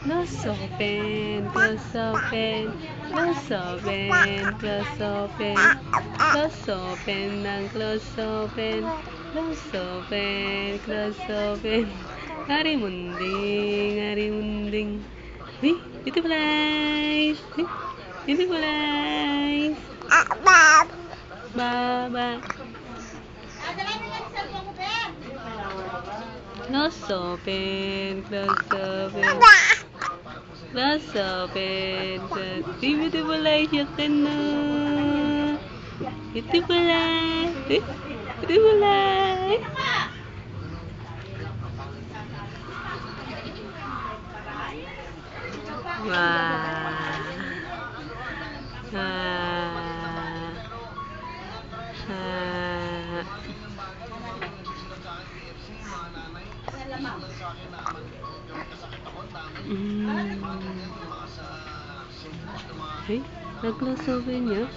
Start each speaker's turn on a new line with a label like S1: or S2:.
S1: Close open, close open, close open, close open, close open, and close open, close open, close open. Hari munding, hari munding. Nih, itu guys. Nih, itu guys. Baba. Close open, close open. Close open, close. Beautiful eyes, ya kena. Beautiful eyes. Beautiful eyes. Wah. Ah. Ah. Mm. Hey, nag-close open niya.